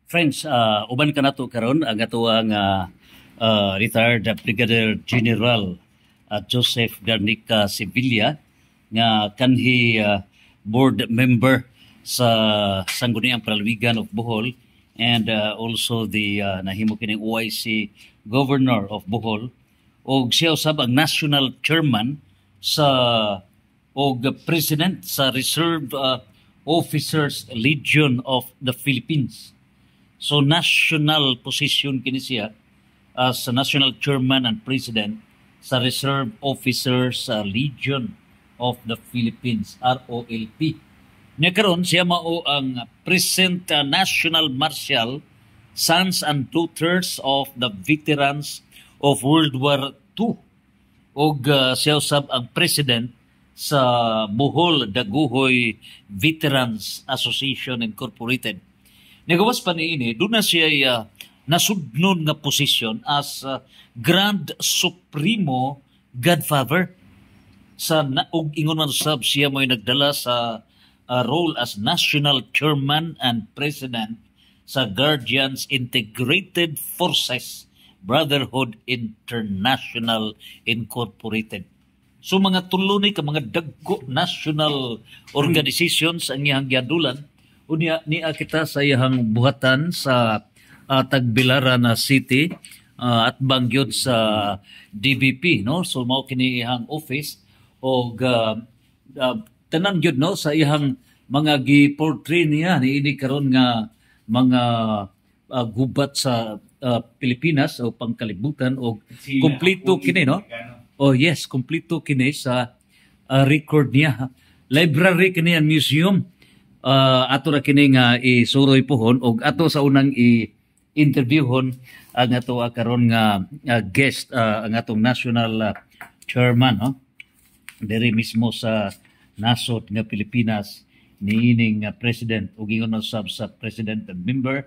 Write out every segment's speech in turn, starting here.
Friends, uban ka nato karon ang atuang retired Brigadier General Joseph Garnica Sevilla nga kanhi board member sa Sangguniang Palaligan of Bohol and also the nahimo kining OIC Governor of Bohol og siya usab ang national chairman sa og president sa Reserve Officers Legion of the Philippines. So national position kini siya as national chairman and president sa Reserve Officers Legion of the Philippines, ROLP. Nya karon siya mao ang present national marshal, sons and daughters of the veterans of World War II. Og siya usab ang president sa Bohol Daguhoy Veterans Association Incorporated. Nagawas pa niini, doon na siya nasudnon nga posisyon as Grand Supremo Godfather sa og ingon man sab siya mo'y nagdala sa role as National Chairman and President sa Guardians Integrated Forces Brotherhood International Incorporated. So mga tulunay ka mga dagko national organizations ang iyang giadulan. Unya niya kita sa iyang buhatan sa Tagbilaran City at bangyod sa DBP, no? So mao kini iyang office og tanan gyud, no, sa iyang mga gi-portray niya niini karon nga mga gubat sa Pilipinas o pangkalibutan og kompleto kini, no? Oh yes, kompleto kini sa record niya. Library kini ang museum. Ato ra kini nga isuroy pohon og ato sa unang i-interviewhon ang ato karon nga guest, ang atong national chairman, no? Diri mismo sa nasod nga Pilipinas niining president ug ingon usab sa president and member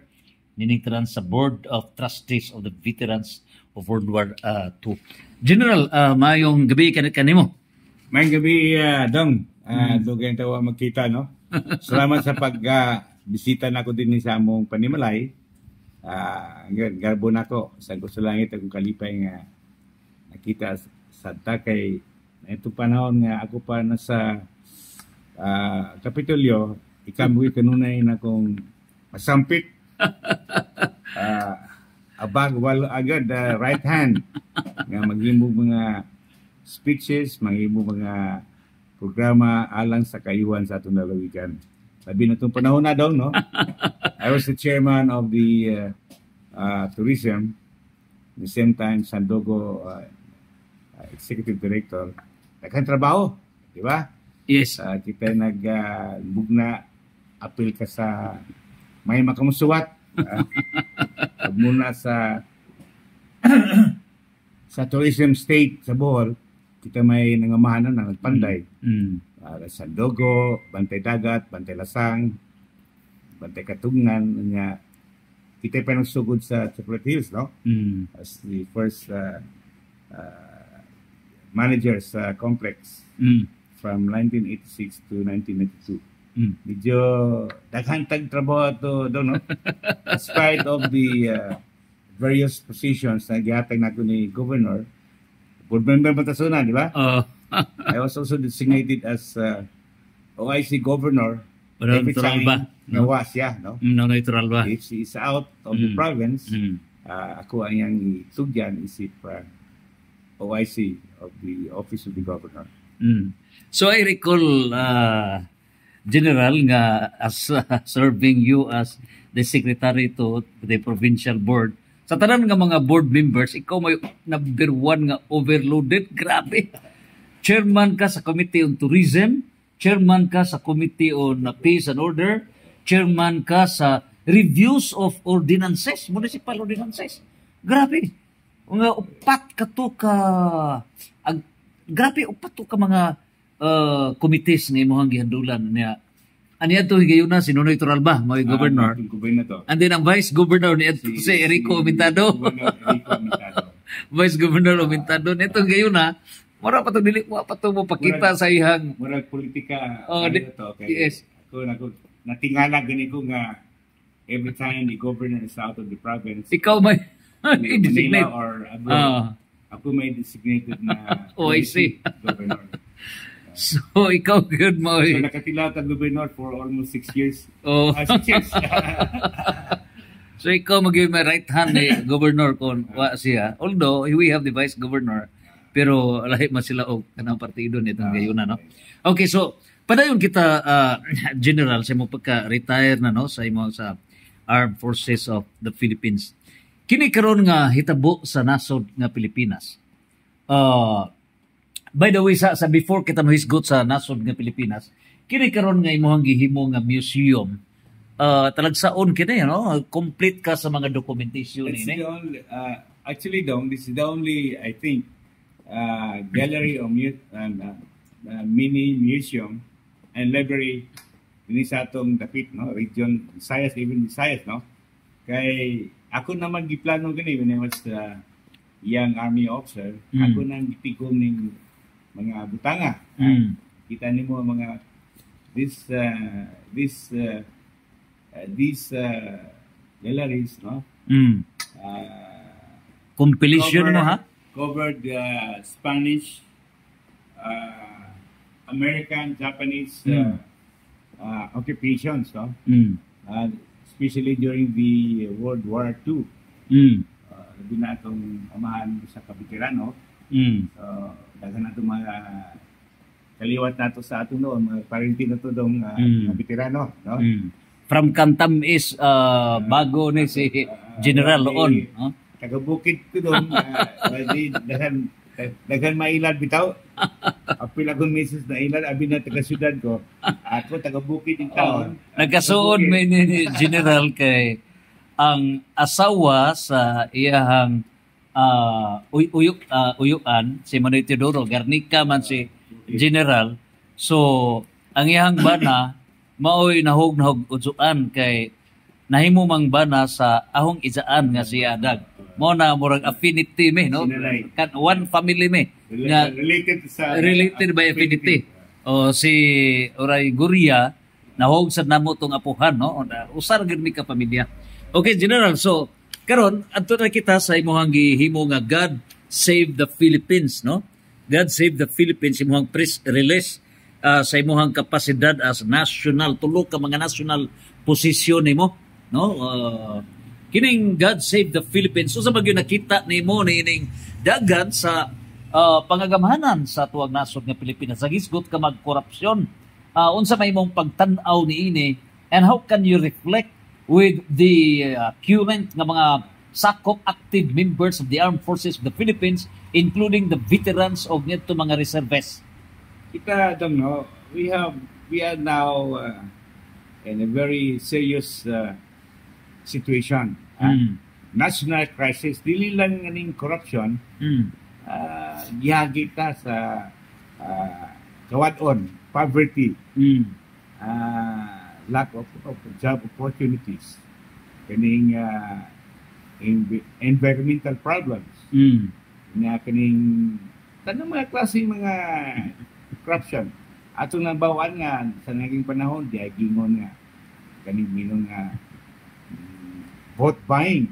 nining tanan sa Board of Trustees of the Veterans of World War II. General, mayong gabi kanimo. Mayong gabi, Dong. Dugay tawa magkita, no? Salamat sa pag-bisita na ko din sa among panimalay. Garbo na ko sa gusto langit akong kalipay nga nakita sa takay na ito panahon nga ako pa nasa Kapitolyo, ikamoy kanunay na kong masampit. Abag walo agad right hand nga maghimo mga speeches, maghimo mga programa alang sa kayuhan sa atong lalawigan. Sabi na itong panahon na daw, no? I was the chairman of the tourism, at the same time Sandogo executive director. Nagkang trabaho, di ba? Yes. Kita nagbugna apil ka sa may makamusuwat. Muna sa sa tourism state sa Bohol, kita may nangamahanan na nagpanday. Sandogo, Bantay Dagat, Bantay Lasang, Bantay Katungan, nga kita pa nagsugod sa Chocolate Hills, no? As the first manager sa complex from 1986 to 1992. Medyo daghantag trabaho to doon, no? Despite of the various positions na gihatag nako ni Governor, board member Batasuna, di ba? I was also designated as OIC Governor every time nawa siya, no? No, neutral ba? If she is out of the province, ako ang iyang itugyan isip OIC of the Office of the Governor. So I recall, General, nga as serving you as the secretary to the provincial board, sa tanan nga mga board members, ikaw may number one nga overloaded. Grabe. Chairman ka sa Committee on Tourism, chairman ka sa Committee on Peace and Order, chairman ka sa Reviews of Ordinances, Municipal Ordinances. Grabe. Nga upat ka to ka grabe, upat to ka mga committees nga imong gihandulan niya. Ani ato higayuna si Nonoy Toralba, mga governor. And then ang vice governor ni si Erico Mintado. Vice Governor Mintado nito gayuna. Mura pa to dili mo pa to mo pakita sa ihang murag politika. Yes. Ako natingala gani ko nga every time the governor is out of the province, Ikaw may Manila designate. or abroad, ako may designated na Oh, I see. governor. So, ikaw good mo. So nakatilaw ang governor for almost 6 years. Oh. 6 years. So, ikaw magiging may right hand ni governor kung wa siya. Although, we have the vice governor, pero lahi man sila o kanang partido nitong gayuna, no? Okay, so, padayon kita, General, sa mo pagka-retire na, no, sa imo sa Armed Forces of the Philippines. Kini karon nga hitabo sa nasod nga Pilipinas. By the way, sa before kita mahisgot sa nasod nga Pilipinas, kini karon nga imong gihimo nga museum, talagsaon kini, no? Complete ka sa mga documentation It's ini. the only, actually, Dong, this is the only, I think, gallery or mini museum and library ini sa atong dapit, no? Region Visayas, even Visayas, no? Kay ako naman giplano gani when I was young army officer, ako nang gitigom ning mga butanga. Kita nimo mga these galleries, no? Compilation mo, ha? Covered Spanish, American, Japanese occupations, no? Especially during the World War II. Labi na itong amahan sa Kabitirano. So, daghan na itong mga kaliwat na ito sa ato noon, mga parinti na ito itong Kabitirano, no? From Cantam is bago ni si General Loon. Huh? Taga-bukid ko doon, daghan mailad bitaw. Apil akong misis na ilad, abi na taga-syudad ko. Ako taga-bukid yung taon. Nagkasuod may ni General kay ang asawa sa iyahang uyuan, si Manoy Teodoro, Garnica man si General. So, ang iyahang bana, maoy nahog udsuan kay nahimo mang bana sa ahong ijaan nga si Adag. Mo na murag affinity me, no? Kan one family me. Nga related by affinity. O si Oray Guria nahog sa namo tong apuhan, no? Usar gid mi ka pamilya. Okay, General. So, karon adto na kita sa imong gihimo nga God Save the Philippines, no? God Save the Philippines imong press release sa imong kapasidad as national, tulo ka mga national posisyon nimo, no? Kining God Save the Philippines, so sa bagyo nakita nimo nining dagan sa pangagamahanan sa tuwang nasod nga Pilipinas. Sagisgot ka magkorupsyon. Unsa may imong pagtan-aw niini, and how can you reflect with the current nga mga sakop active members of the Armed Forces of the Philippines, including the veterans of nito mga reservists? Kita don't know. We are now in a very serious situation. National crisis. Dili lang nganing corruption. Gihagi ta sa kawadon, poverty, lack of job opportunities, kaning environmental problems, nga kaning tanang mga klase mga corruption. Ato na bawaan nga sa naging panahon, di ay gingon nga kaning minong nga vote buying.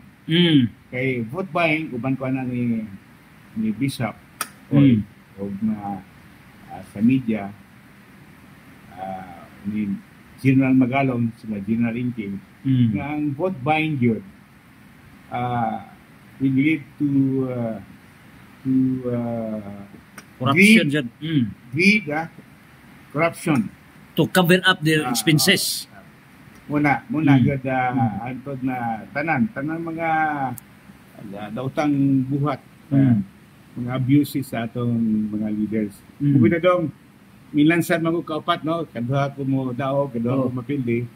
Kay vote buying, uban ko na ni Bishop o na sa media, ni General Magalong, sila General Inking, nga ang vote buying yun will lead to Corruption greed, corruption. to cover up their expenses. Muna gud antod na tanan mga dautang buhat, mga abuses sa atong mga leaders. Kung dong milansan man ko kaupat, no, kadua ko mo daog, kadua ko mapildi.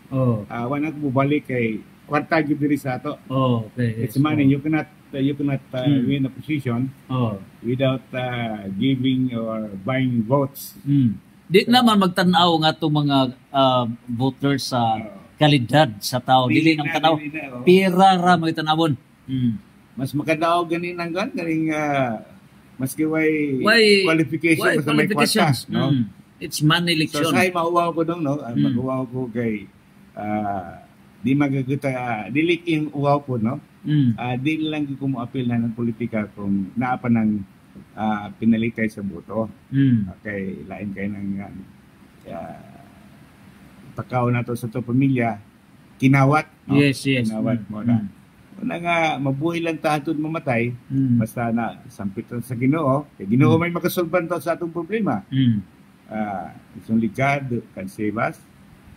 Wala ko balik kay kwarta gyud diri sa ato. Okay. It's money. You cannot win a position without giving or buying votes. Di naman magtanaw nga itong mga voters sa kalidad sa tao. Dili ng tanaw. Pira ra mo itanawon. Mas makadaog ganin ang ganing maski way qualification sa may kwarta, no? It's money election. So say mauwaw ko dong, no? Maguwaw ko kay di magaguta dili king uwaw po no. Di lang ko mo appeal na ng politika kung naapa ng pinalitay sa boto. Okay, lain kayo ng pagkaw na to sa to pamilya kinawat no? Yes kinawat mo na una nga mabuhay lang tahatod mamatay basta na sampit sa Ginoo kay Ginoo may makasolban to sa atong problema isang ligad can save us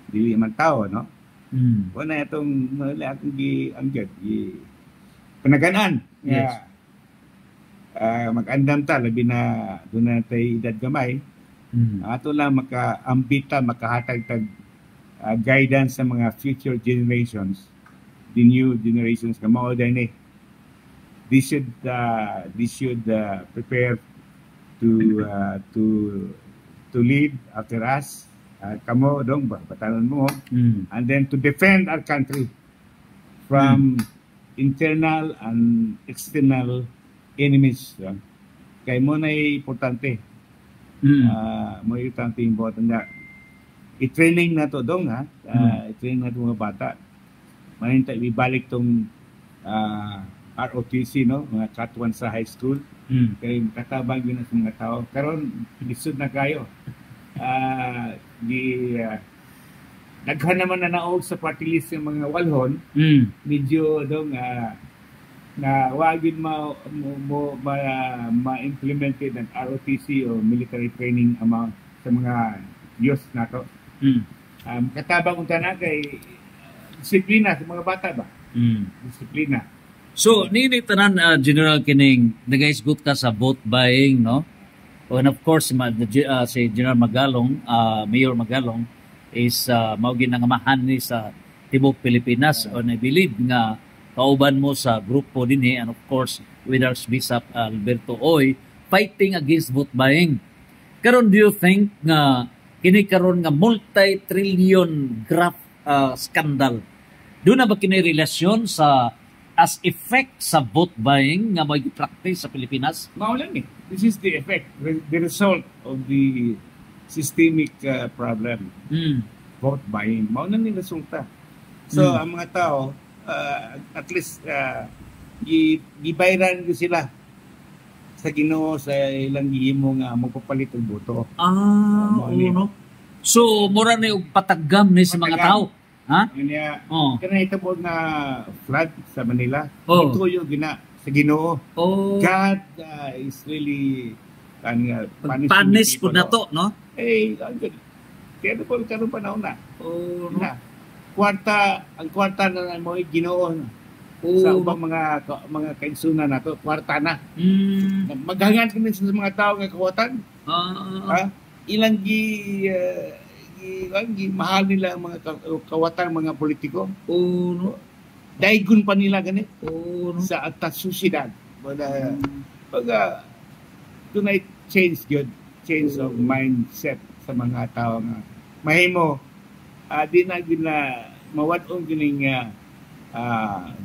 dili man tao no una itong wala akong gianggad panaganaan yes. Mag-andam ta labi na doon na tayo edad gamay ato lang makaambita makahatag tag guidance sa mga future generations, the new generations na mao din they should prepare to lead after us kamo dong batanon mo and then to defend our country from internal and external enemies kay mo na importante mo importante important na i-training na to dong i-training na to mga bata manintay ibalik tong ROTC no mga katuan sa high school kay katabang yun sa mga tao karon lisod na kayo daghan naman na naog sa party list yung mga walhon medyo dong na wagin ma-implemented ang ROTC o military training among sa mga youth nato katabang unta na kay disiplina sa mga bata ba disiplina so nini tanan General kining nagaisgot ka sa vote buying no and of course si General Magalong Mayor Magalong is mao ginangamahan ni sa tibok Pilipinas and I believe nga kauban mo sa grupo dinhi and of course with Archbishop Alberto Oy fighting against vote buying karon do you think nga kini karon nga multi-trillion graft scandal doon na ba kini relasyon sa as effect sa vote buying nga may practice sa Pilipinas? Mao lang this is the effect the result of the systemic problem vote buying mao na ni resulta so ang mga tao at least gibayran ko sila sa Ginoo sa ilang gihimo nga magpapalit og boto. No. So mura ni og pataggam ni sa mga tao, ha? Kanya hitabo nga flood sa Manila. Ito yung sa Ginoo. God is really panis po na to, no? Kaya po karon panahon na. Ang kwarta na mo Ginoo sa ubang mga kaigsunan nato kwarta na maghangan kami sa mga tao nga kawatan ilang mahal nila ang mga kawatan mga politiko daigon pa nila ganit sa atas susidad baga tunay change of mindset sa mga tao nga mahimo di na mawad-on gining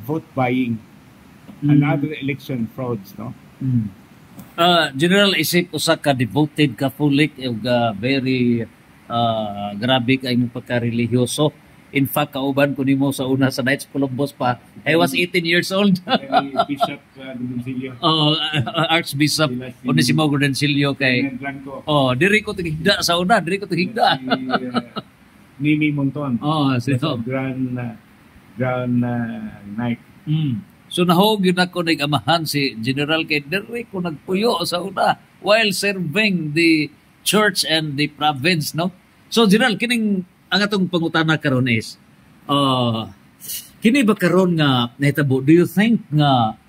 vote buying and other election frauds no General isip usa ka devoted Catholic very grabe kay mo pagka-religyoso in fact kauban ko nimo sa una sa Knights Columbus pa I was 18 years old Bishop Gudensilio Archbishop Onesimo Gudensilio kay diri ko tigigda sa una diri ko tigigda Mimi Monton Grand Night. So nahog yun ako nag-amahan si General kay diri ko nagpuyo sa una while serving the church and the province, no? So General, kining ang atong pangutana karon is kini ba karon nga nahitabo, do you think nga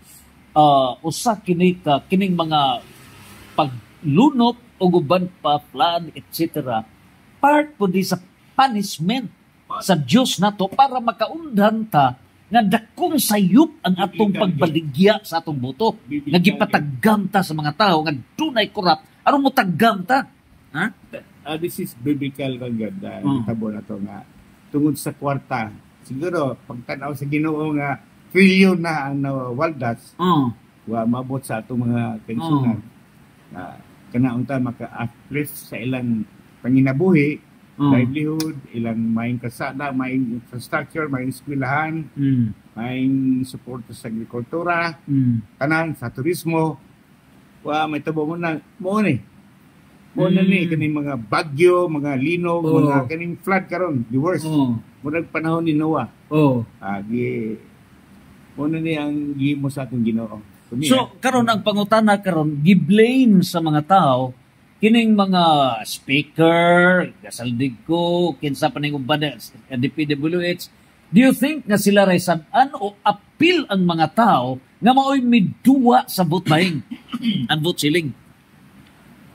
usa kining mga paglunok o guban pa flood etc. part po di sa punishment sa Dios nato para makaundan ta nga dakong sayop ang atong pagbaligya sa atong boto nga gipataggam ta sa mga tao nga dunay korap aron mo taggam ta ha this is biblical kagad tabo na to nga tungod sa kwarta siguro pagtan-aw sa Ginoo nga trillion na ang nawaldas wa mabot sa atong mga pensionan kana unta maka at least sa ilang panginabuhi livelihood, ilang maing kasada, maing infrastructure, maing eskwelahan, maing support sa agrikultura, kanan sa turismo. May tabo mo na ni. Mo na ni kaning mga bagyo, mga linog, mga kaning flood karon, the worst. Murag panahon ni Noah. Mo na ni ang gihimo sa atong Ginoo. So karon ang pangutana karon gi-blame sa mga tao kining mga speaker, kasaldig ko, kinsa pa ning uban DPWH. Do you think nga sila ray sad-an o appeal ang mga tao nga mao'y miduwa sa vote-buying and vote selling?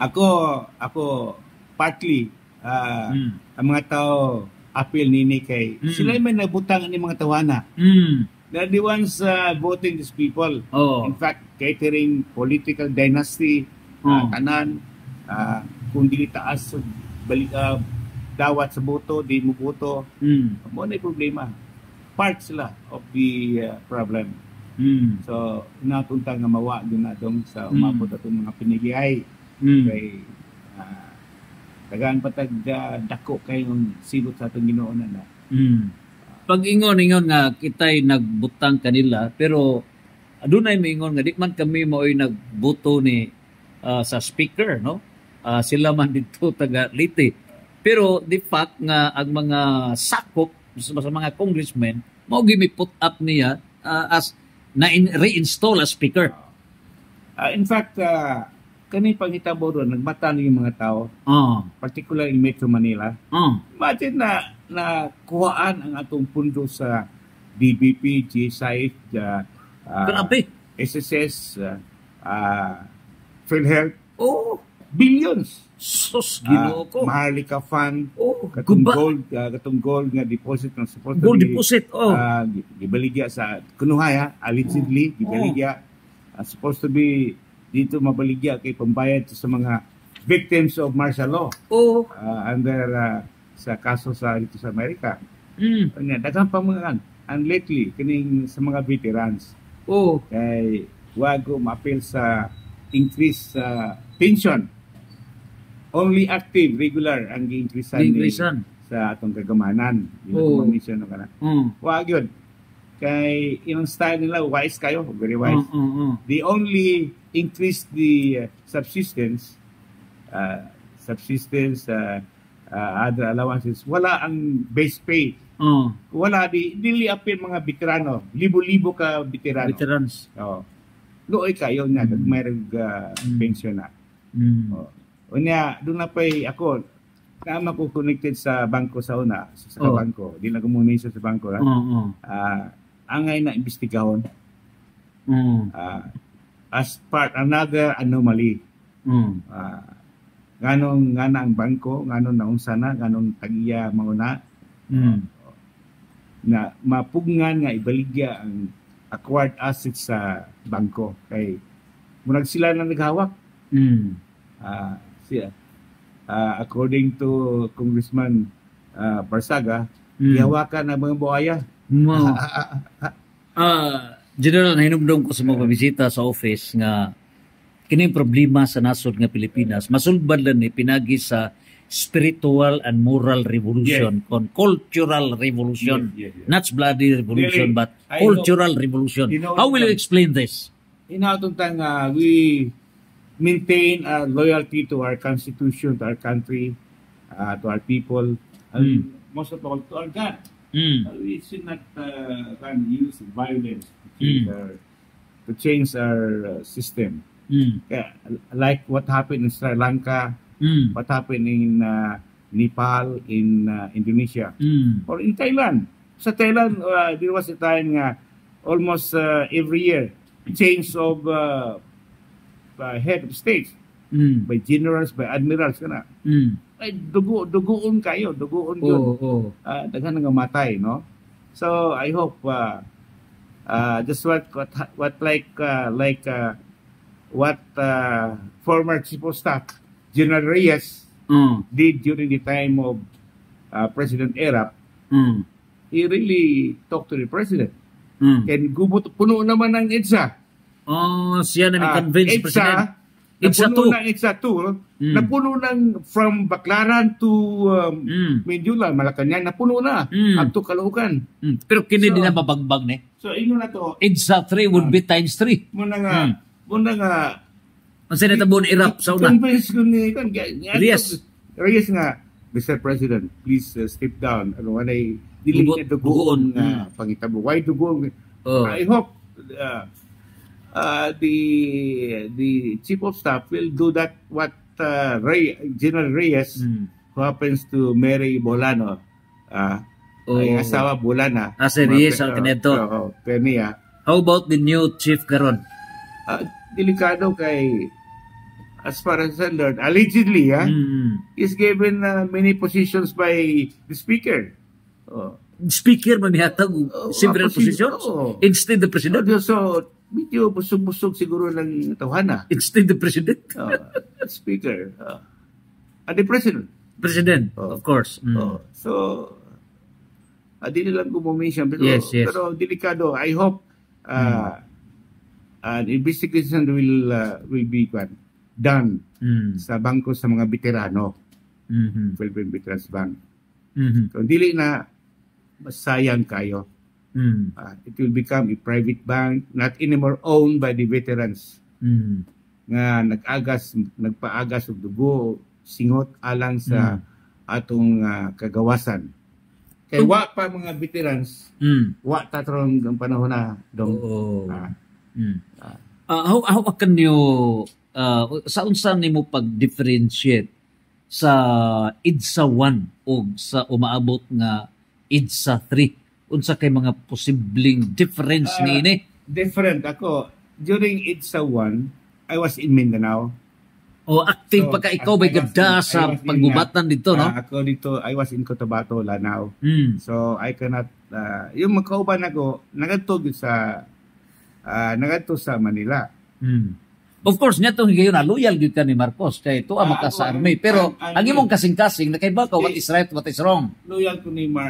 Ako partly ang mga tao appeal nini kay sila may nabutang ni mga tawana. They're the ones voting these people. In fact, catering political dynasty, kanan, kung di taas dawat sa boto, di mo boto, mo na problema. Part sila of the problem. So, natunta nga mawa din na dong sa umabot atong mga pinigay. Kay tagaan patag dako kay ng silot sa atong Ginoo na. Pag ingon nga kitay nagbutang kanila, pero adunay maingon nga di man kami mao'y nagboto ni sa speaker, no? Sila man dito taga Leyte. Pero the fact nga ang mga sakop sa mga congressmen mao gimi put up niya as na reinstall as speaker. In fact, kani pangitabo ron nagmata yung mga tao. Particular in Metro Manila. Imagine na kuhaan ang atong pundo sa DBP, GSIF, SSS, PhilHealth. Billions. Sus, Ginoo ko. Maharlika Fund. Katong gold nga deposit ng support. Gold deposit, gibaligya sa kunuhaya, allegedly, gibaligya. Supposed to be dito mabaligya kay pambayad sa mga victims of martial law. Under sa kaso sa dito sa Amerika. Daghang pamangan. And lately, kining sa mga veterans. Kay wago ma-appeal sa increase sa pension. Only active, regular ang gi-increasean sa atong kagamanan. Yung mission na kana. Wag yun. Kay yung style nila, wise kayo, very wise. They only increase the subsistence, other allowances. Wala ang base pay. Wala, dili apil mga veterano. Libo-libo ka veterans. Looy kayo na, mayroong pension na. Unya, doon na pa'y ako, kama ko connected sa bangko sa una, sa bangko. Di na kumunisa sa bangko. Angay na imbestigahon. As part, another anomaly. Ganong nga ang bangko, ganong naunsa na, ganong tagiya mauna. Na mapugngan nga ibaligya ang acquired assets sa bangko. Kay, murag sila na naghawak. According to Congressman Barsaga, ihawakan na mga buhaya. General, nahinumdum ko sa mga pabisita sa office nga kining problema sa nasod nga Pilipinas, masulbad lang ni pinagi sa spiritual and moral revolution, kon cultural revolution. Not bloody revolution, but cultural revolution. How will you explain this? Inatutang we maintain our loyalty to our constitution, to our country, to our people, and most of all, to our God. We should not use violence to change our system. Like what happened in Sri Lanka, what happened in Nepal, in Indonesia, or in Thailand. Sa Thailand, there was a time almost every year, change of head of state, by generals, by admirals, kana. Ay, dugoon kayo, dugoon yun. Daghan nga matay, no? So, I hope, just what former Chief of Staff, General Reyes, did during the time of President Erap, he really talked to the President. And puno naman ng EDSA. Siya na convince President. EDSA Napuno 2. ng EDSA 2. Napuno ng from Baclaran to Mindula, Malacanang, napuno na. Up to Caloocan. Pero kini din na mabagbag ni. So, inyo na to. EDSA 3 would be times 3. Muna nga, Ang sinatabo ni Irap sa una. convince ko ni Reyes. Reyes nga, Mr. President, please step down. Ano, anay, dili Dugot- niya dugoon dugoon. nga pangitabo. Why dugoon? Oh. I hope the chief of staff will do that what General Reyes, who happens to marry Bolano, ay asawa Bolana. Si Reyes ang kanito. Penia. How about the new chief karon? Delikado kay, as far as I learned, allegedly, is given many positions by the speaker. Speaker man nihatag several positions instead the president. So, medyo busog-busog siguro ng tawhana. Instead the president. Speaker. The president. President, of course. So, di lang kumomension. Pero, Yes. pero delikado. I hope an investigation will be done sa bangko sa mga veterano. Philippine Veterans Bank. Kung dili na, masayang kayo. It will become a private bank, not anymore owned by the veterans. Nga nagpaagas og dugo, singot alang sa atong kagawasan. Kay wa pa mga veterans, wa tatrong ang panahon na dong. How can you sa unsa nimo pag-differentiate sa EDSA 1 o sa umaabot nga EDSA 3? Unsa kay mga posibleng difference niini? Different ako. During EDSA 1, I was in Mindanao. O active pa ka ikaw may gada sa pagbubatan dito, no? Ako dito, I was in Cotabato, Lanao. So I cannot, yung magkauban ako, nagadto sa Manila. Of course, nga itong higayon na loyal gyud ka ni Marcos kay ito ang maka sa army. Pero ang imong kasing-kasing, nakaiba ka, what is right, what is wrong? Loyal ko ni mo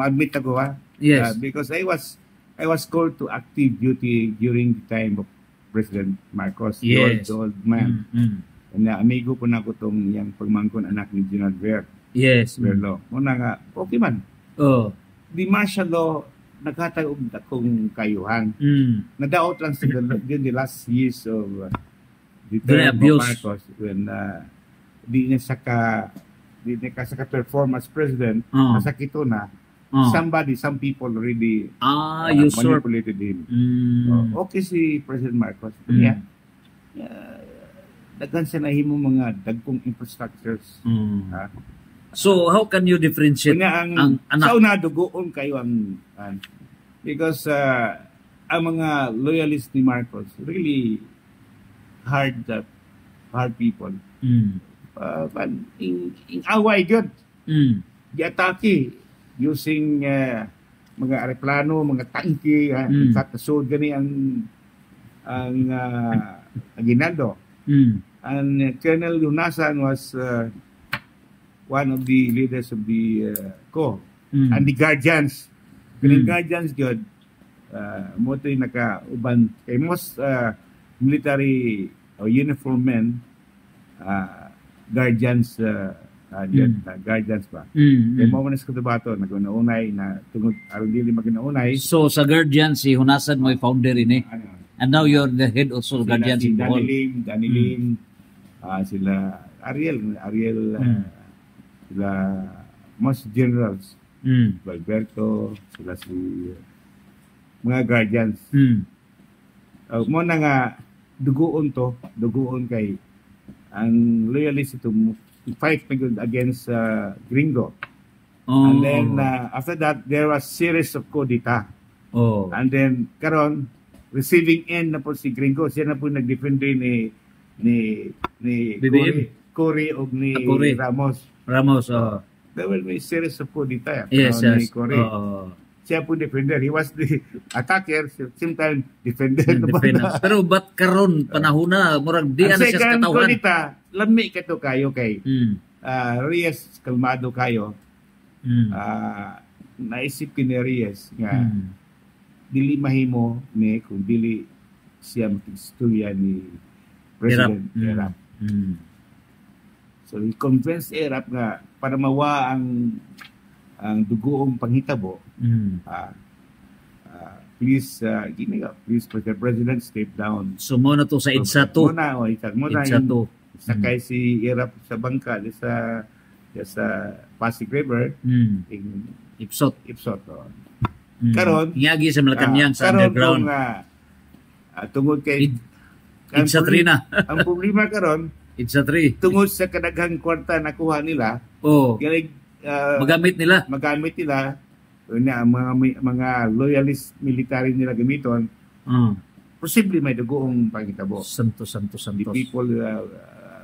admit ako Yes. because I was called to active duty during the time of President Marcos, Yes. the old man. Na amigo po na ko tong yang pagmangkon anak ni General Yes. Verlo. Muna nga, okay man. The martial law, naghatag og akong kayuhan. Nadaot lang sa the last years of the term of Marcos when di niya saka perform as president, nasakito na. Some people really manipulated him. Okay si President Marcos. Daghan siya nahimo mga dagkong infrastructures. So how can you differentiate ang anak? Sa una, dugoon kayo ang because ang mga loyalists ni Marcos really hard people. In away good. Giatake using mga aeroplano, mga tangke, katasod gani ang ginaldo. And Colonel Lunasan was one of the leaders of the COO. And the guardians. Yung guardians good, mo ito yung naka-uban. Kay most military or uniform men, guardians, guardians ba? Kaya mo manas Cotabato, nag-unaunay na tungod aron dili maginaunay. So sa guardian si Hunasan mo founder ini. And now you're the head also of guardians in Bohol. Danny Lim, sila Ariel, sila most generals. Alberto, sila si mga guardians. Mo na nga dugoon kay ang loyalist ito fight against Gringo. And then after that there was series of kudita. And then karon receiving end na po si Gringo, siya na po nag-defend ni Cory o ni Ramos. There will be series of kudita. Yes. Ni Cory. Siya po defender. He was the attacker, same time defender. Pero ba't karon panahon na murag di na siya sa katawan? Lami kato kayo kay Reyes, kalmado kayo. Naisip ni Reyes nga dili mahimo ni kung dili siya makistorya ni President Erap. So he convinced Erap nga para mawa ang dugoong panghitabo, please, please, Mr. President, step down. So mo na to sa EDSA 2. EDSA 2. Sakay si Erap sa bangka sa Pasig River, Ipsot. Karon, Inyagi sa Malacanang sa underground. Tungod kay EDSA 3 na. Ang problema karon, EDSA 3. tungod sa kadaghang kwarta na kuha nila, magamit nila mga loyalist military nila gamiton, posible may dugoong panghitabo. Santos. The people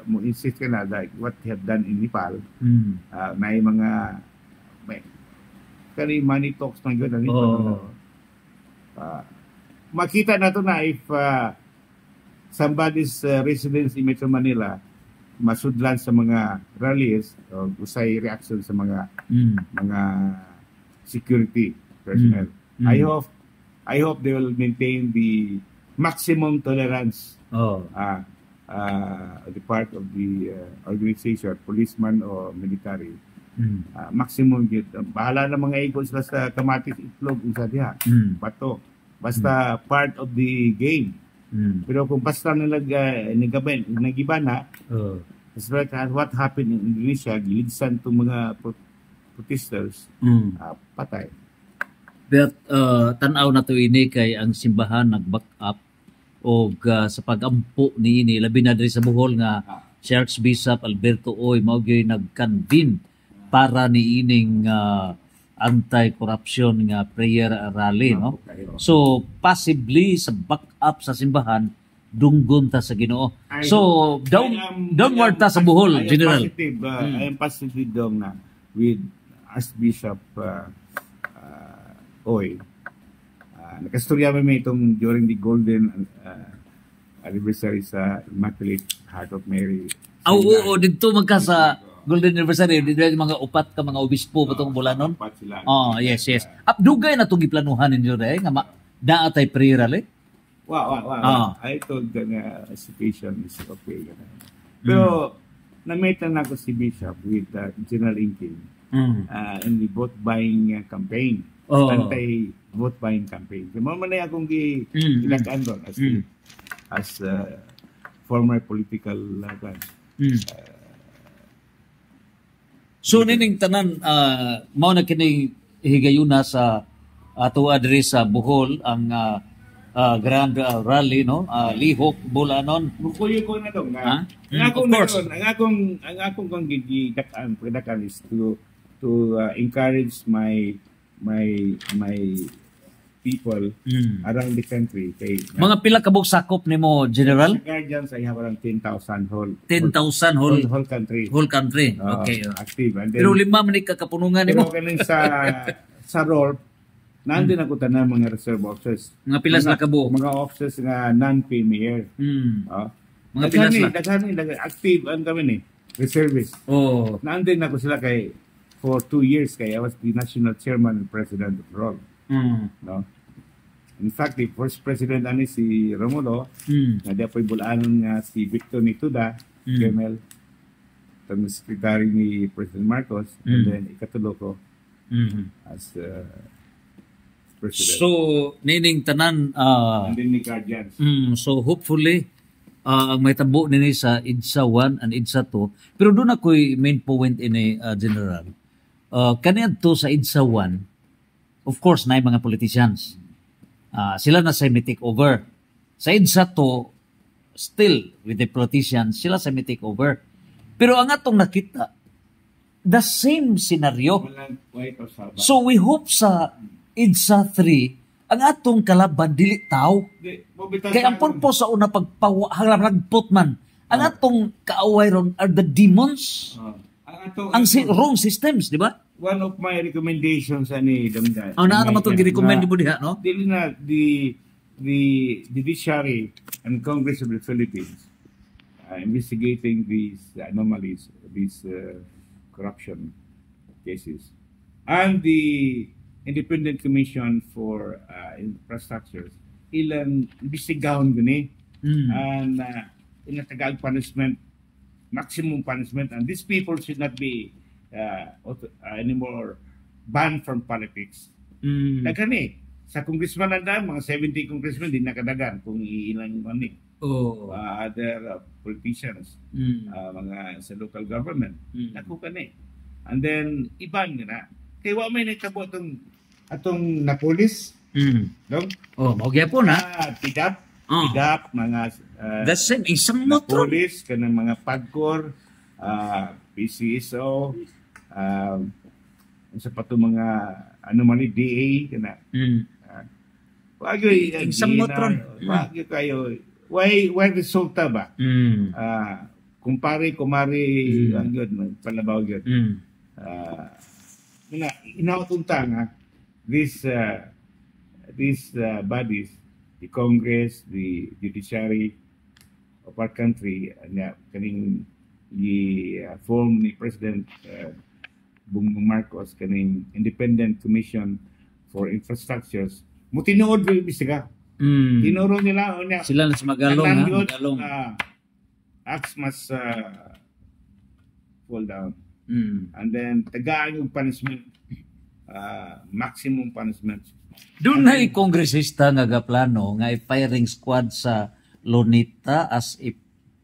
mo insist ka na like what they have done in Nepal, may money talks na yun. Makita na to na if somebody's residence in Metro Manila masudlan sa mga rallies o usay reaction sa mga security personnel. I hope they will maintain the maximum tolerance the part of the organization, policeman or military. Maximum yun. Bahala na mga ego sila sa kamatis itlog unsa diha. Bato. Basta part of the game. Pero kung basta nagiba na, it's like what happened in Indonesia, gilidsan itong mga protesters, patay. But tanaw na to ini kay ang simbahan nag-back up o sa pag-ampo ni ini, labi na diri sa Bohol nga si Archbishop Alberto Oy mao gyud nag-convene para ni ining anti-corruption nga prayer rally, no? So possibly sa backup sa simbahan dunggon ta sa Ginoo. So downward ta sa Bohol, General. I am positive dong na with Archbishop Oy. Nakastorya may itong during the golden anniversary sa Immaculate Heart of Mary. Oo, dito magka sa Golden Anniversary, dito mga upat ka mga obispo batong bulanon. Yes. Dugay na itong giplanuhan ninyo rin, nga daatay prayer rally. Wow. I told the situation is okay. Pero, na-meet na ako si Bishop with General Inking in the vote buying campaign. Anti-vote buying campaign. So, man na akong gilakaan doon as former political so nining tanan mao na kini higayuna sa ato adre sa Bohol ang grand rally, no? Lihok Bulanon. Mukuyo ko na dong nga. Ang akong kong gidakan is to encourage my people around the country. Mga pila kabog sakop nimo, General? Sa Guardians, I have around 10,000 whole. 10,000 whole country. Okay. Active. And then, pero lima man kakapunungan nimo. Pero kaning sa role, nandun ako tanan mga reserve officers. Mga pilas na kabo. Mga officers nga non-premier. Mga pilas na. Daghan active ang kami ni. Reservists. Nandun ako sila for 2 years kay I was the national chairman and president of ROL. No? In fact, the first president ani si Romulo, na di apoy bulanon nga si Victor Nituda, Kemel, itong secretary ni President Marcos, and then ikatulo ko as president. So, nining tanan, and then ni Guardians. So, hopefully, ang may tabo nini sa EDSA 1 and EDSA 2. Pero doon ako'y main point ini, General. Kaniad to sa EDSA 1, of course, na mga politicians. Sila na sa may take over. Sa EDSA 2, still with the politicians, sila sa may take over. Pero ang atong nakita, the same scenario. So we hope sa EDSA 3, ang atong kalaban dili tao. Kaya ang purpose sa una pagpawagput man, ang atong kaaway ron are the demons. Ang wrong systems, di ba? One of my recommendations ani damda. Naman itong gi-recommend mo diha, no? Dili na the judiciary and Congress of the Philippines investigating these anomalies, these corruption cases, and the Independent Commission for Infrastructures ilang imbestigahon gani and inatagal punishment, maximum punishment, and these people should not be anymore banned from politics. Daghan sa congressman na mga 70 congressmen din nakadagan kung ilang mani. Other politicians, mga sa local government, naku kani. And then iban na. Kay wa may nagtabo atong napolis. No? Mao gyapon na. Tidap mga the same isang motor. Napolis kanang mga pagkor, PCSO, sa pato mga ano man ni DA kana. Wag isang motor. Wag kayo why resulta ba? Kumpare kumari ang yun palabaw yun. Inautunta nga these bodies, the Congress, the judiciary of our country, kaning form ni President Bongbong Marcos, kaning Independent Commission for Infrastructures, mutinuod rin sila. Tinuro nila sila na sa magalong acts must fall down. And then tagaan yung punishment, maximum punishment. Doon na kongresista nga gaplano nga firing squad sa Lunita as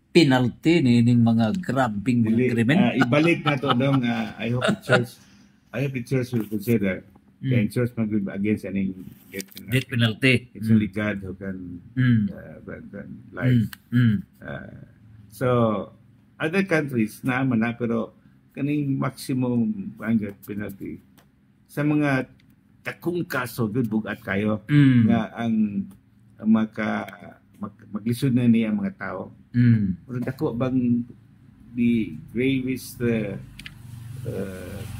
penalty ning mga grabbing mga krimen. Ibalik na to dong. I hope the church will consider. The church mag against any death penalty. It's only God who can grant life. So other countries naman na pero kaning maximum penalty sa mga takong kaso good bugat kayo nga ang maglisod na niya ang mga tao. Pero dako bang the gravest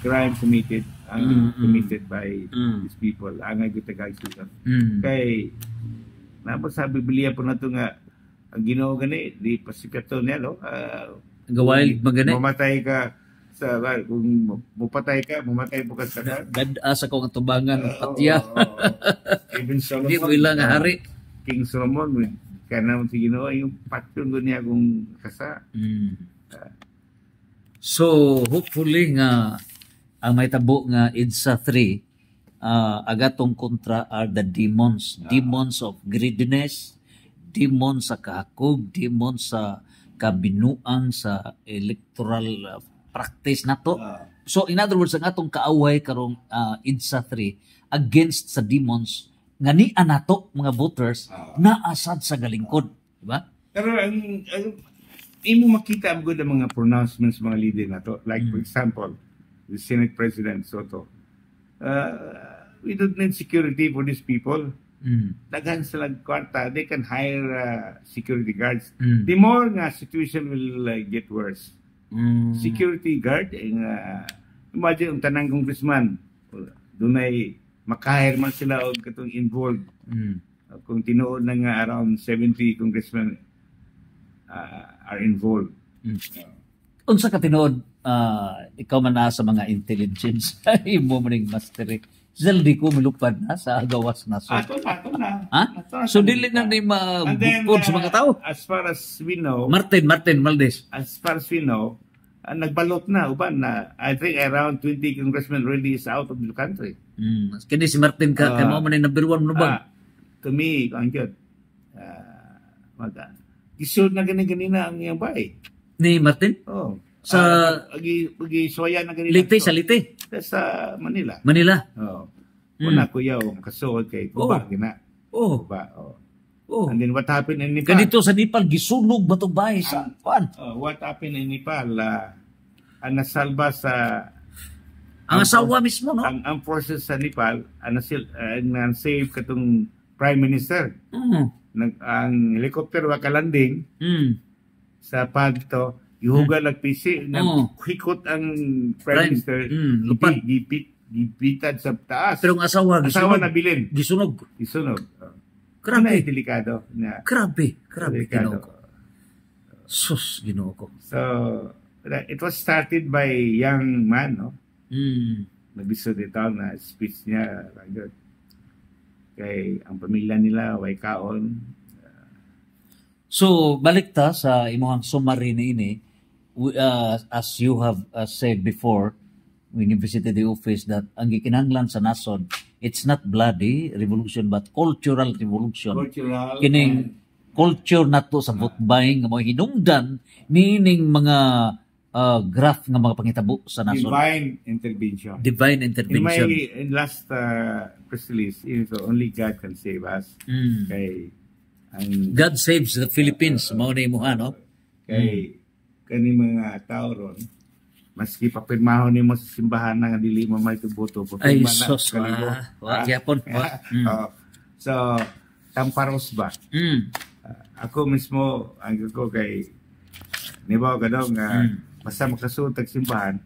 crime committed by these people angay gitagay sudan. Kay sa Biblia po na to nga ang Ginoo gani di pasikato niya gaway magani mamatay ka sa kung mamatay po ka sa sa kong tubangan patya. Even Solomon di mo ilang hari King Solomon kana si Ginoo yung patyon niya kung kasa. So hopefully nga ang may tabo nga EDSA 3 agatong kontra are the demons of greediness, demons sa kahakog, demons sa kabinuang sa electoral practice nato. So in other words ang atong kaaway karong EDSA 3 against sa demons nga ni anato mga voters naasad sa galingkod, di ba? Pero ang imo makita ang good ang mga pronouncements mga leader nato, like for example the Senate President Soto. We don't need security for these people. Daghan sila kwarta, they can hire security guards. The more nga situation will get worse. Security guard imagine ang tanang congressman dunay makahire man sila og katong involved. Kung tinuod na nga around 70 congressmen are involved. Unsa ka tinuod ikaw man na sa mga intelligence imo maning mastery Zeldi ko milupad na sa agawas na so. Ato na. So dili na ni mabukod sa mga tao. As far as we know, Martin Valdez. As far as we know, nagbalot na uban na I think around 20 congressmen really is out of the country. Kini si Martin ka kay mo man number 1 no ba? To me, ang gyud. Isod na ganina ang iyang bay. Ni Martin? Oh. Sa agi soya na ganina. Leyte sa Leyte. Sa Manila. Oh. Una kuya kasuod kay Cuba gina. Cuba. And then what happened in Nepal? Ganito sa Nepal gisunog ba to bay sa kuan? What happened in Nepal? Ang nasalba sa ang asawa mismo no? Ang forces sa Nepal ang save katong Prime Minister. Ang helicopter wa kalanding sa pagto ihuga nagpisi hikot ang Prime Minister gipitad sa taas. Pero ang asawa nabilin. Gisunog. Grabe delikado na. Grabe Ginoo ko. Sus Ginoo ko. So it was started by young man, no? Nabisod ito na speech niya kay ang pamilya nila way kaon. So, balik ta sa imong summary ini, as you have said before, when you visited the office, that ang gikinahanglan sa nason, it's not bloody revolution, but cultural revolution. Cultural. Kining culture nato sa vote buying, nga mga hinungdan, nining mga graph nga mga pangitabo sa nason. Divine intervention. Divine intervention. In last press release, only God can save us. Kay God saves the Philippines, mao na imuha, no? Kay kani mga tao ron, maski papirmahon nimo sa simbahan nga dili mo may tuboto, Ay, papirma sos, gyapon. So, tamparos ba? Ako mismo, ang ko kay nibaw ka daw nga basta makasuot ang simbahan,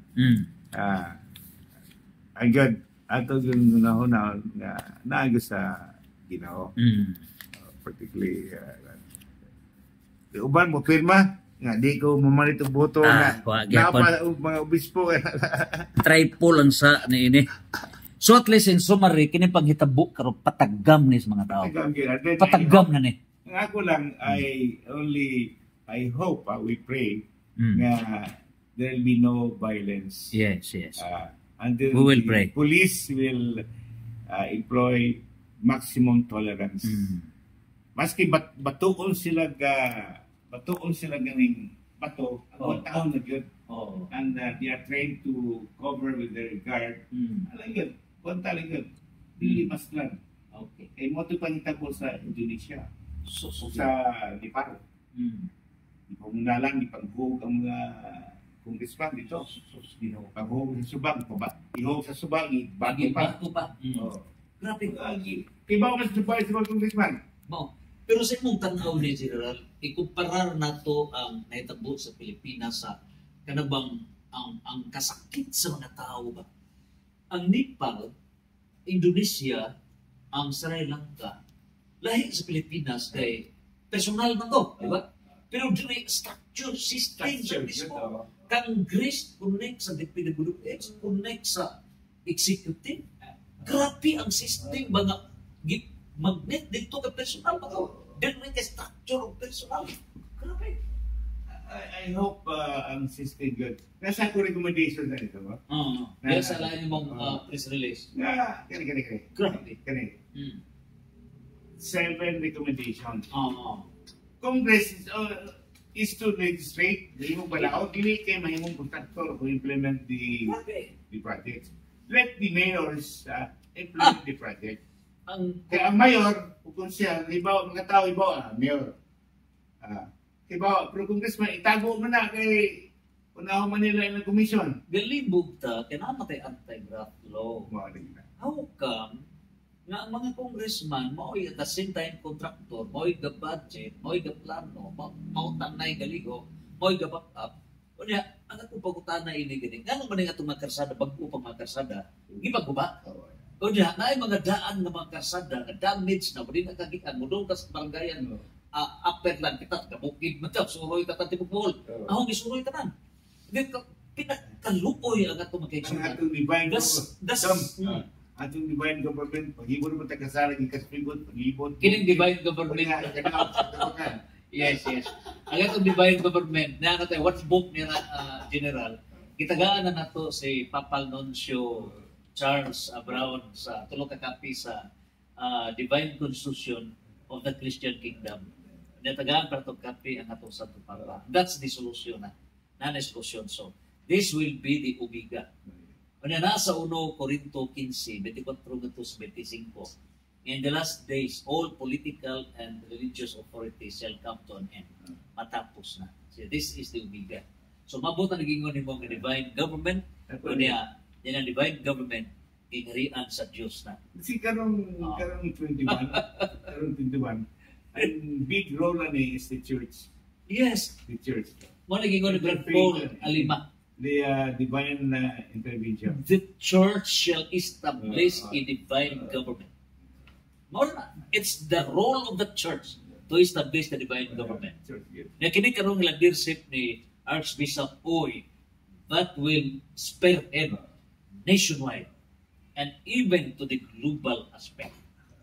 ang God, ato yung nahuna nga naagos sa Ginoo. Particularly uban mo pirma nga di ko mamalito boto nga mga obispo triple ang sa niini. So at least in summary kini panghitabo karon pataggam ni sa mga tao. Pataggam na ni. Nga ako lang I hope we pray nga there will be no violence. Yes. Until we will pray. Police will employ maximum tolerance. Maski batuon sila ganing bato ang taon na yun. And they are trained to cover with their guard. Alam yun, konta lang yun. Dili mas lang. Okay. Kaya mo ito pangitabo sa Indonesia. So, sa Nepal. Kung nalang, ipanghug ang mga congressman dito. Panghug sa subang pa ba? Ihug sa subang, bago pa. Grabe. Kaya ba mas subay sa mga congressman? Pero sa imong tanaw ni General, ikumparar nato ang nahitabo sa Pilipinas sa kanabang ang kasakit sa mga tao ba. Ang Nepal, Indonesia, ang Sri Lanka, lahi sa Pilipinas kay personal man to, di ba? Pero dili structure system sa mismo. Congress connect sa DPWH, connect sa executive. Grabe ang system ba nga magnet dito ka personal ba to? Dili ka structure of personal. Grabe. I hope ang system good. Nasa ako recommendation na ito ba? Kaya sa lain mong press release. Kani. Grabe. 7 recommendations. Congress is to legislate. Hindi mo pala dili kay mahimong contractor to implement the project. Let the mayors implement the project. Kaya ang mayor, kung siya, mga tao mayor. Pero congressman, itago mo na kay unaho man nila yung commission. Galibog ta, kinamatay anti-graft law. How come nga ang mga congressman, mao'y at the same time contractor, mao'y ga-budget, mao'y ga-plano, mao'tanay galigo, mao'y ga-back-up. Unya, ang atong pag-utana ini gini, nga naman yung atong mga karsada, bago pang mga karsada, gipag-uba. O diya, na ay mga daan ng mga karsada, na damage na, hindi nakagikan, mudong kas baranggayan, upper lang kita, kabukid mo daw, suroy ka tati bukbol. Ahong isuroy ka na. Pinakalupoy ang atong magkaigsunan. Ang atong divine atong divine government, paghibon mo tagasara, ikaspigod, paghibon. Kining divine government. Yes. Ang atong divine government, na natin, what's book ni General, kitagaan na nato si Papal Nuncio Charles Brown sa tulong kakapi sa Divine Constitution of the Christian Kingdom. Natagaan para itong kapi ang atong Santo Papa. That's the solution na. Non-solution. So, this will be the Omega. Kanya nasa 1 Corinto 15, 24-25, in the last days, all political and religious authorities shall come to an end. Matapos na. So, this is the Omega. So, mabuta nagingon ni mga divine government. Kanya, yan ang divine government, inarian sa Diyos na. Kasi karong 21, ang big role na is the church. Yes. The church. Mo nagingon ni Brad Paul Alima. The divine intervention. The church shall establish a divine government. It's the role of the church to establish the divine government. Na kini karong leadership ni Archbishop Oy that will spearhead nationwide and even to the global aspect.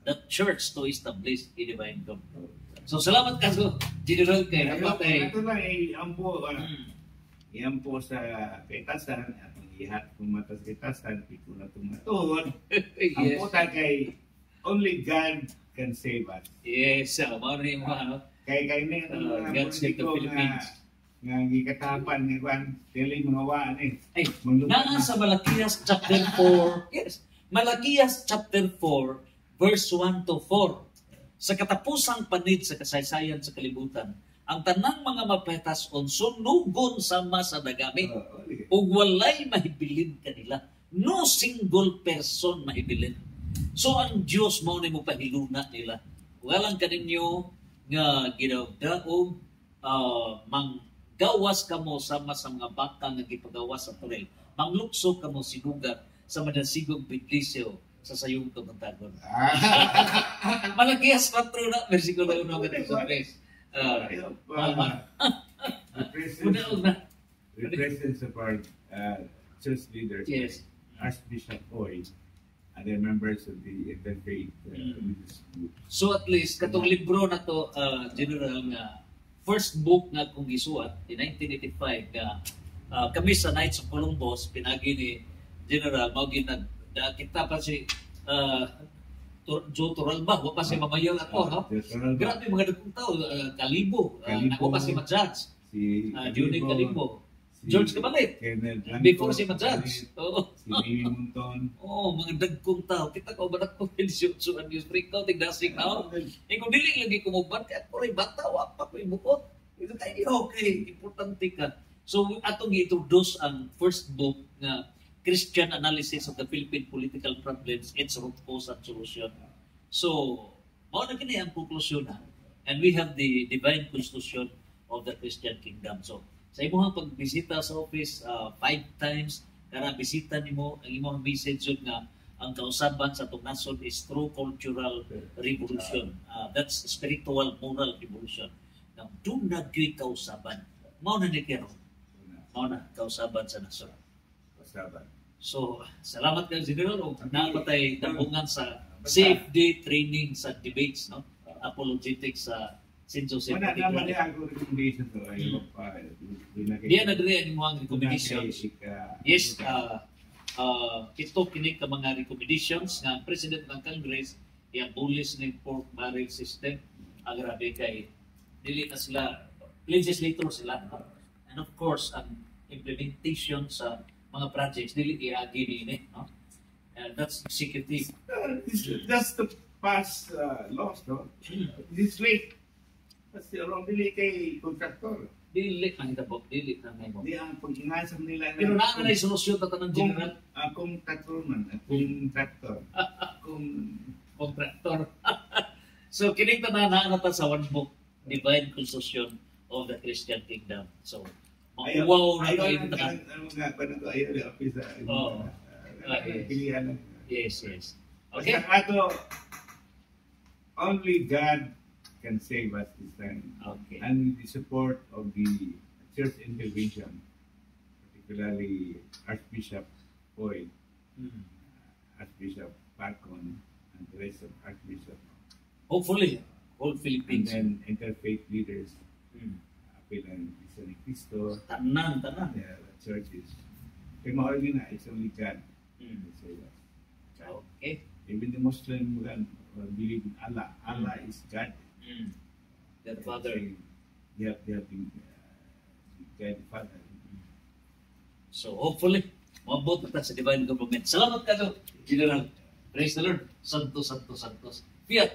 The church to establish a divine government. So salamat ka so General kay napatay. Ito lang yan po sa petasan at ang ihat kung matas petasan ito na tumatod. Ang puta kay only God can save us. Yes, mao rin mo ano. Kay ni God save the Philippines. Nga gikatapan ni Juan dili mga waan Ay, naa sa Malakias chapter 4. Yes. Malakias chapter 4 verse 1 to 4. Sa katapusang panid sa kasaysayan sa kalibutan, ang tanang mga mapetason sunugon sama sa dagami ug walay mahibilin kanila. No single person mahibilin. So ang Dios mao ni mo pahiluna nila. Walang kaninyo nga gidawdaog manggawas kamo sama sa mga baka nga gipagawas sa turel. Manglukso kamo sinuga sa madasigog bidlisyo sa sayong tumantagon. Malakias 4 na versikulo 1 hanggang 3. The presence of our church leaders, yes. Archbishop Hoy, and the members of the interfaith religious group. So at least katong libro na to, General, nga first book nga kung gisuat in 1985 nga kami sa Knights of Columbus pinagi ni General mao kita pa si Joe Toralba, wa pa si mamayor ako, no? Grabe mga dagkong tao, Kalibo, ako pa si Majudge, Juni Kalibo, George Cabalet, before si Majudge, si Mimi Monton, mga dagkong tao, kita ko ba ko pinisuan yung spring ko, tigdasing na, kung dili lagi kumuban, kaya ko rin bata, wapa ko ibukot, ito tayo, okay, importante ka. So, atong i-introduce ang first book na Christian Analysis of the Philippine Political Problems, its root cause and solution. So, mao na kini ang konklusyon na. And we have the divine constitution of the Christian kingdom. So, sa imong pagbisita sa office 5 times, kara bisita nimo ang imong message nga ang kausaban sa atong nasod is true cultural revolution. That's spiritual moral revolution. Now, do not gawin kausaban. Mao na ni kero. Mao na kausaban sa nasod. So, salamat ka, General. Napatay tambungan sa safety training sa debates, no? Apologetics sa St. Joseph. Wala naman niya ang recommendation to. Diyan na rin ang mga recommendations. Yes, ito kinig ka mga recommendations ng President ng Congress i-abolish ng pork barrel system. Grabe kay dili na sila, legislator sila. And of course, ang implementation sa mga projects dili iagi ni no, and that's executive. That's the past laws, no. This late kasi orang dili kay contractor, dili ang dabok, dili na may mo di ang pag-inasam nila pero naa na solusyon ta tanang general akong contractor contractor. So kining tanan na ta sa one book, Divine Constitution of the Christian Kingdom. So wow, ayaw nga ayaw yung office pilihan. Yes. Okay. Ato, only God can save us this time. Okay. And with the support of the church intervention, particularly Archbishop Hoy, Archbishop Pacon, and the rest of Archbishop. Hopefully, all Philippines. And then interfaith leaders. Pilang Isa ni Cristo, tanan. The churches. Kaya mahal din na, it's only God. Okay. Even the Muslim believe in Allah. Allah is God. The Father. They have been God the Father. So hopefully, mabot na sa divine government. Salamat ka, General. Praise the Lord. Santos. Fiat.